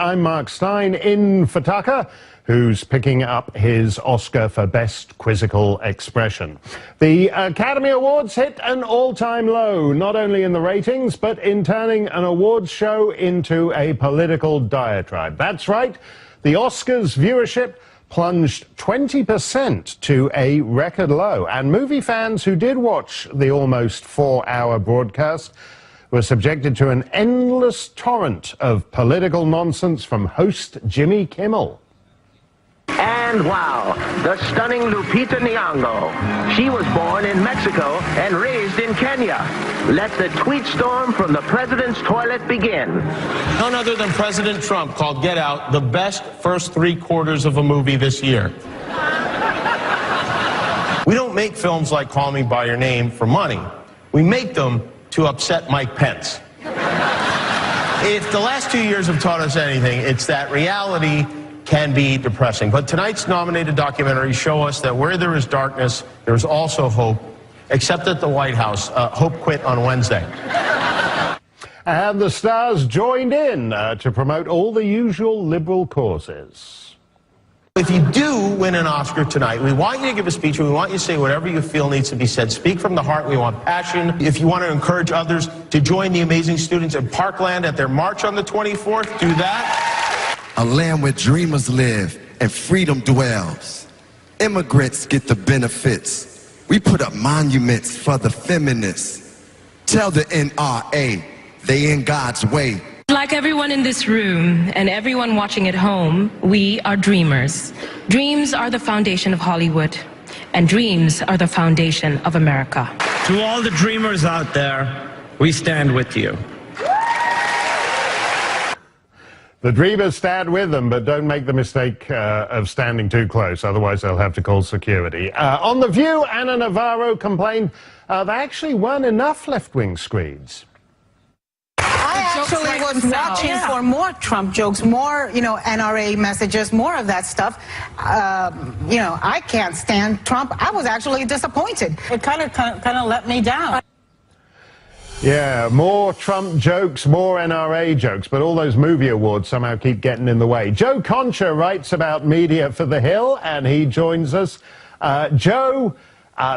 I'm Mark Steyn in for Tucker, who's picking up his Oscar for Best Quizzical Expression. The Academy Awards hit an all-time low, not only in the ratings, but in turning an awards show into a political diatribe. That's right, the Oscars viewership plunged 20% to a record low, and movie fans who did watch the almost 4-hour broadcast were subjected to an endless torrent of political nonsense from host Jimmy Kimmel. And wow, the stunning Lupita Nyong'o. She was born in Mexico and raised in Kenya. Let the tweet storm from the president's toilet begin. None other than President Trump called Get Out the best first 3 quarters of a movie this year. We don't make films like Call Me By Your Name for money. We make them to upset Mike Pence. If the last 2 years have taught us anything, it's that reality can be depressing. But tonight's nominated documentaries show us that where there is darkness, there is also hope, except at the White House. Hope quit on Wednesday. And the stars joined in to promote all the usual liberal causes. If you do win an Oscar tonight, we want you to give a speech and we want you to say whatever you feel needs to be said. Speak from the heart. We want passion. If you want to encourage others to join the amazing students in Parkland at their march on the 24th, do that. A land where dreamers live and freedom dwells. Immigrants get the benefits. We put up monuments for the feminists. Tell the NRA they in God's way. Like everyone in this room and everyone watching at home, we are dreamers. Dreams are the foundation of Hollywood, and dreams are the foundation of America. To all the dreamers out there, we stand with you. The dreamers stand with them, but don't make the mistake of standing too close, otherwise they'll have to call security. On The View, Ana Navarro complained there actually weren't enough left-wing screens. I actually was watching for more Trump jokes, more, NRA messages, more of that stuff. I can't stand Trump. I was actually disappointed. It kind of let me down. Yeah, more Trump jokes, more NRA jokes, but all those movie awards somehow keep getting in the way. Joe Concha writes about media for The Hill, and he joins us. Joe,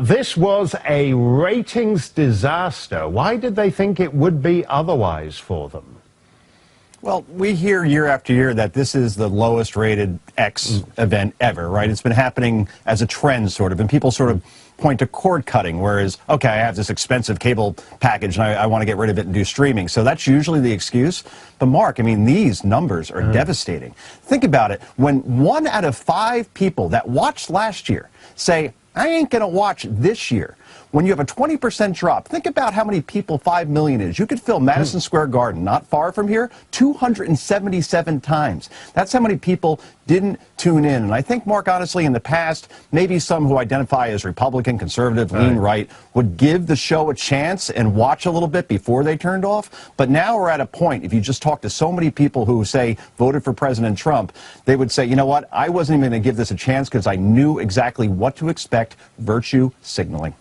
this was a ratings disaster. Why did they think it would be otherwise for them? Well, we hear year after year that this is the lowest rated X event ever, right? It's been happening as a trend, sort of, and people sort of point to cord cutting, whereas, okay, I have this expensive cable package and I want to get rid of it and do streaming. So that's usually the excuse. But Mark, I mean, these numbers are devastating. Think about it. When 1 out of 5 people that watched last year say, I ain't going to watch this year. When you have a 20% drop, think about how many people 5 million is. You could fill Madison Square Garden, not far from here, 277 times. That's how many people didn't tune in. And I think, Mark, honestly, in the past, maybe some who identify as Republican, conservative, lean right, would give the show a chance and watch a little bit before they turned off. But now we're at a point, if you just talk to so many people who say voted for President Trump, they would say, you know what, I wasn't even going to give this a chance because I knew exactly what to expect, virtue signaling.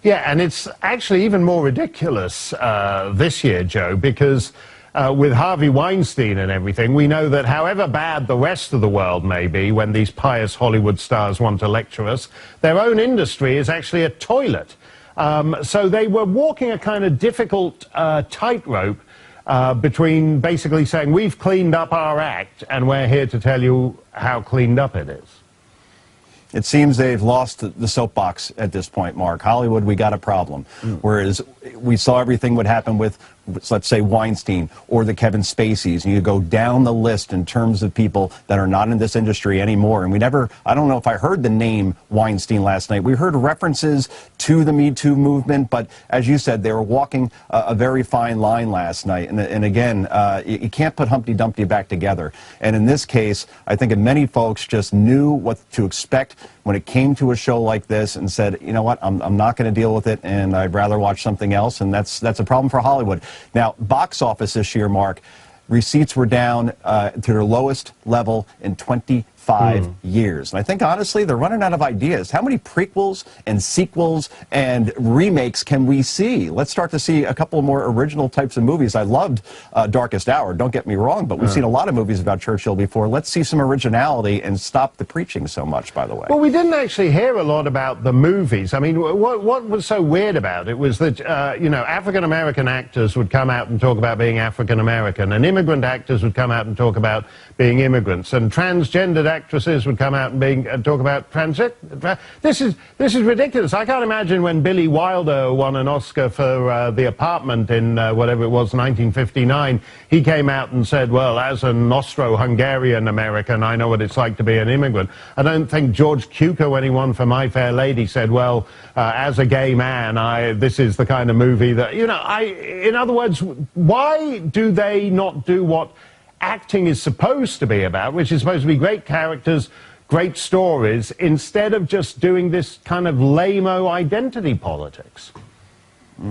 Yeah, and it's actually even more ridiculous this year, Joe, because with Harvey Weinstein and everything, we know that however bad the rest of the world may be when these pious Hollywood stars want to lecture us, their own industry is actually a toilet. So they were walking a kind of difficult tightrope between basically saying, we've cleaned up our act and we're here to tell you how cleaned up it is. It seems they've lost the soapbox at this point, Mark. Hollywood, we got a problem. Whereas we saw everything would happen with, let's say, Weinstein or the Kevin Spaceys, and you go down the list in terms of people that are not in this industry anymore. And we never, I don't know if I heard the name Weinstein last night. We heard references to the Me Too movement, but as you said, they were walking a very fine line last night. And again, you can't put Humpty Dumpty back together. And in this case, I think many folks just knew what to expect when it came to a show like this and said, you know what, I'm not going to deal with it, and I'd rather watch something else, and that's a problem for Hollywood. Now, box office this year, Mark, receipts were down to their lowest level in 23 5 years. And I think, honestly, they're running out of ideas. How many prequels and sequels and remakes can we see? Let's start to see a couple more original types of movies. I loved Darkest Hour, don't get me wrong, but we've seen a lot of movies about Churchill before. Let's see some originality and stop the preaching so much, by the way. Well, we didn't actually hear a lot about the movies. I mean, what was so weird about it was that, you know, African-American actors would come out and talk about being African-American, and immigrant actors would come out and talk about being immigrants, and transgendered actresses would come out and talk about transit. This is ridiculous. I can't imagine when Billy Wilder won an Oscar for The Apartment in whatever it was, 1959, he came out and said, well, as an Austro-Hungarian American, I know what it's like to be an immigrant. I don't think George Cukor, when he won for My Fair Lady, said, well, as a gay man, this is the kind of movie that, you know, in other words, why do they not do what acting is supposed to be about, which is supposed to be great characters, great stories, instead of just doing this kind of lame-o identity politics?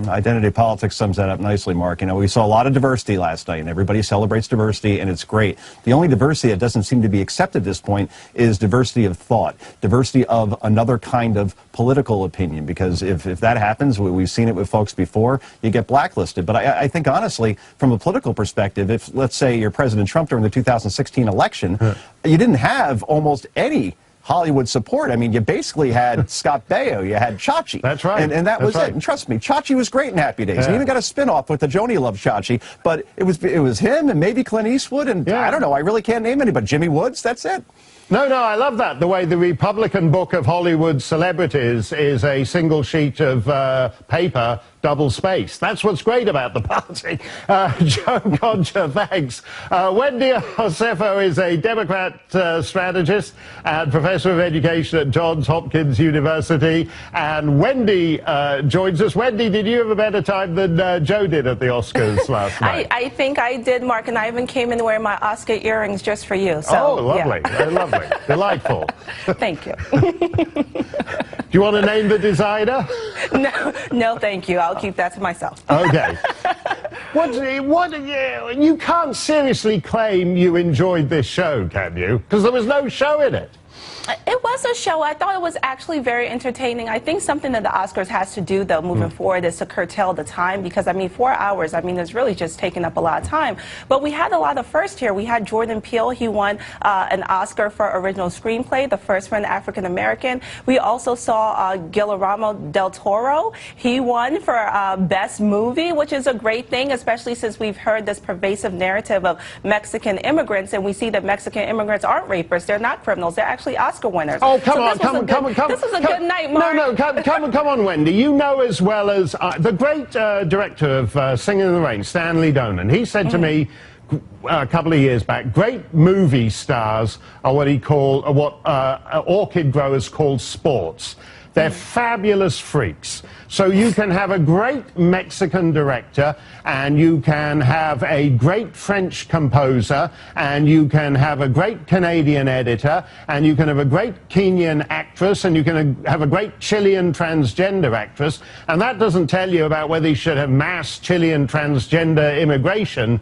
Identity politics sums that up nicely, Mark. You know, we saw a lot of diversity last night, and everybody celebrates diversity, and it's great. The only diversity that doesn't seem to be accepted at this point is diversity of thought, diversity of another kind of political opinion, because if that happens, we've seen it with folks before, you get blacklisted. But I think, honestly, from a political perspective, if, let's say, you're President Trump during the 2016 election, you didn't have almost any Hollywood support. I mean, you basically had Scott Baio, you had Chachi. That's right. And that was it. And trust me, Chachi was great in Happy Days. And even got a spin-off with the Joni Love Chachi. But it was him and maybe Clint Eastwood, and I don't know, I really can't name anybody. Jimmy Woods, that's it. No, I love that. The way the Republican Book of Hollywood Celebrities is a single sheet of paper, double spaced. That's what's great about the party. Joan Concha, thanks. Wendy Josefo is a Democrat strategist and professor of education at Johns Hopkins University. And Wendy joins us. Wendy, did you have a better time than Joe did at the Oscars last night? I think I did, Mark, and I even came in wearing my Oscar earrings just for you. So, oh, lovely. Yeah. Lovely. Delightful. Thank you. Do you want to name the designer? No, thank you. I'll keep that to myself. Okay. You can't seriously claim you enjoyed this show, can you? Because there was no show in it. It was a show. I thought it was actually very entertaining. I think something that the Oscars has to do, though, moving forward is to curtail the time, because, I mean, 4 hours, I mean, it's really just taking up a lot of time. But we had a lot of firsts here. We had Jordan Peele. He won an Oscar for original screenplay, the first for an African-American. We also saw Guillermo del Toro. He won for Best Movie, which is a great thing, especially since we've heard this pervasive narrative of Mexican immigrants, and we see that Mexican immigrants aren't rapists. They're not criminals. They're actually Oscar winners. Oh, come on. This was a good night, Mark. No, come on, Wendy. You know as well as the great director of Singing in the Rain, Stanley Donen. He said to me a couple of years back, great movie stars are what orchid growers call sports. They're fabulous freaks. So you can have a great Mexican director, and you can have a great French composer, and you can have a great Canadian editor, and you can have a great Kenyan actress, and you can have a great Chilean transgender actress, and that doesn't tell you about whether you should have mass Chilean transgender immigration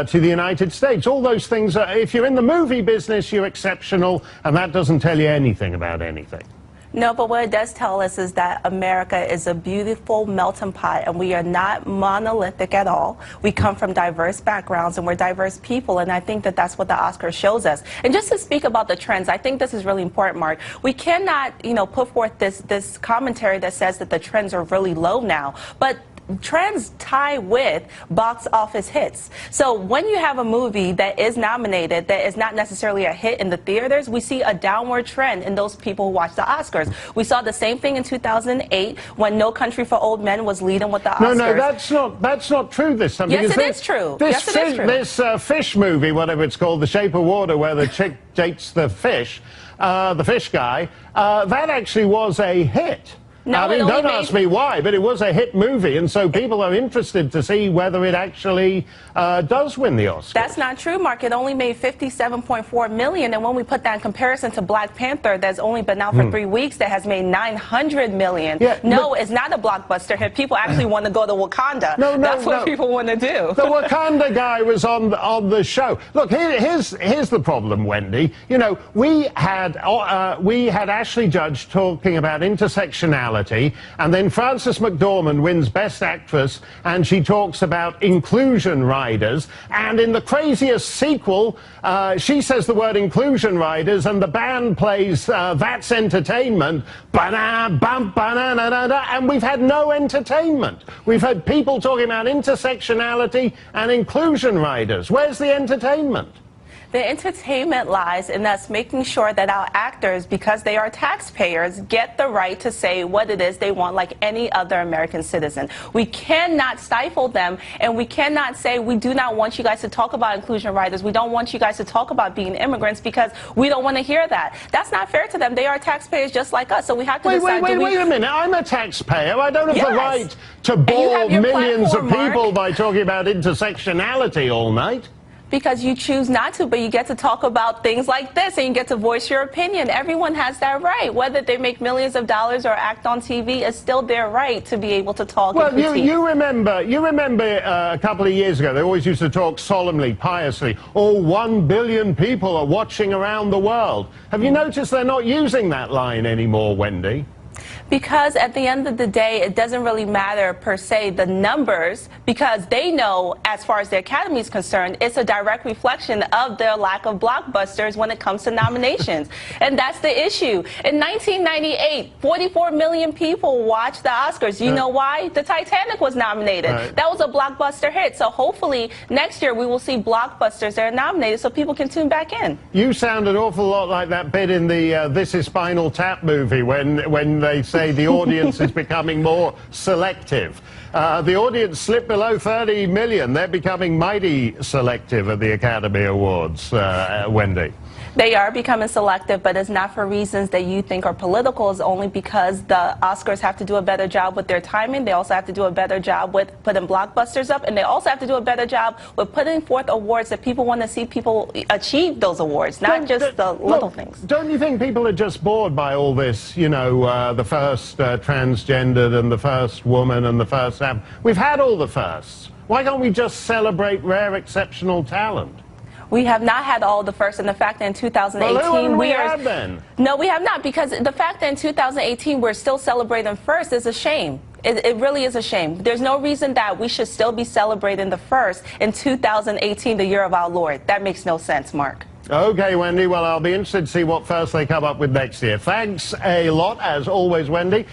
to the United States. All those things, if you're in the movie business, you're exceptional, and that doesn't tell you anything about anything. No, but what it does tell us is that America is a beautiful melting pot, and we are not monolithic at all. We come from diverse backgrounds, and we're diverse people, and I think that that's what the Oscar shows us. And just to speak about the trends, I think this is really important, Mark. We cannot, put forth this commentary that says that the trends are really low now, but trends tie with box office hits. So when you have a movie that is nominated that is not necessarily a hit in the theaters, we see a downward trend in those people who watch the Oscars. We saw the same thing in 2008 when No Country for Old Men was leading with the Oscars. No, that's not true this time. Yes, it is true. This fish movie, whatever it's called, The Shape of Water, where the chick dates the fish guy, that actually was a hit. No, I mean, it only don't made- ask me why, but it was a hit movie, and so people are interested to see whether it actually does win the Oscar. That's not true, Mark. It only made $57.4 million, and when we put that in comparison to Black Panther, that's only been out for 3 weeks, that has made $900 million. Yeah, no, it's not a blockbuster hit. People actually want to go to Wakanda. That's what people want to do. The Wakanda guy was on the show. Look, here's the problem, Wendy. You know, we had Ashley Judge talking about intersectionality, and then Frances McDormand wins Best Actress, and she talks about inclusion riders. And in the craziest sequel, she says the word inclusion riders, and the band plays That's Entertainment, and we've had no entertainment. We've had people talking about intersectionality and inclusion riders. Where's the entertainment? The entertainment lies in us making sure that our actors, because they are taxpayers, get the right to say what it is they want like any other American citizen. We cannot stifle them, and we cannot say we do not want you guys to talk about inclusion riders. We don't want you guys to talk about being immigrants because we don't want to hear that. That's not fair to them. They are taxpayers just like us, so we have to decide. Wait a minute. I'm a taxpayer. I don't have the right to bore millions of people by talking about intersectionality all night. Because you choose not to, but you get to talk about things like this, and you get to voice your opinion. Everyone has that right. Whether they make millions of dollars or act on TV, it's still their right to be able to talk and critique. You remember a couple of years ago, they always used to talk solemnly, piously, 1 billion people are watching around the world. Have you noticed they're not using that line anymore, Wendy? Because at the end of the day, it doesn't really matter per se the numbers, because they know, as far as the Academy is concerned, it's a direct reflection of their lack of blockbusters when it comes to nominations. And that's the issue. In 1998, 44 million people watched the Oscars. You know why? The Titanic was nominated. Right. That was a blockbuster hit. So hopefully next year we will see blockbusters that are nominated so people can tune back in. You sound an awful lot like that bit in the This Is Spinal Tap movie when they say the audience is becoming more selective. The audience slipped below 30 million. They're becoming mighty selective at the Academy Awards, Wendy. They are becoming selective, but it's not for reasons that you think are political. It's only because the Oscars have to do a better job with their timing. They also have to do a better job with putting blockbusters up, and they also have to do a better job with putting forth awards that people want to see people achieve those awards, not just the little things. Don't you think people are just bored by all this, you know, the first transgendered and the first woman and the first... We've had all the firsts. Why can't we just celebrate rare, exceptional talent? We have not had all the first, and the fact that in 2018 well, we have then? No, we have not, because the fact that in 2018 we're still celebrating first is a shame. It really is a shame. There's no reason that we should still be celebrating the first in 2018, the year of our Lord. That makes no sense, Mark. Okay, Wendy. Well, I'll be interested to see what first they come up with next year. Thanks a lot, as always, Wendy.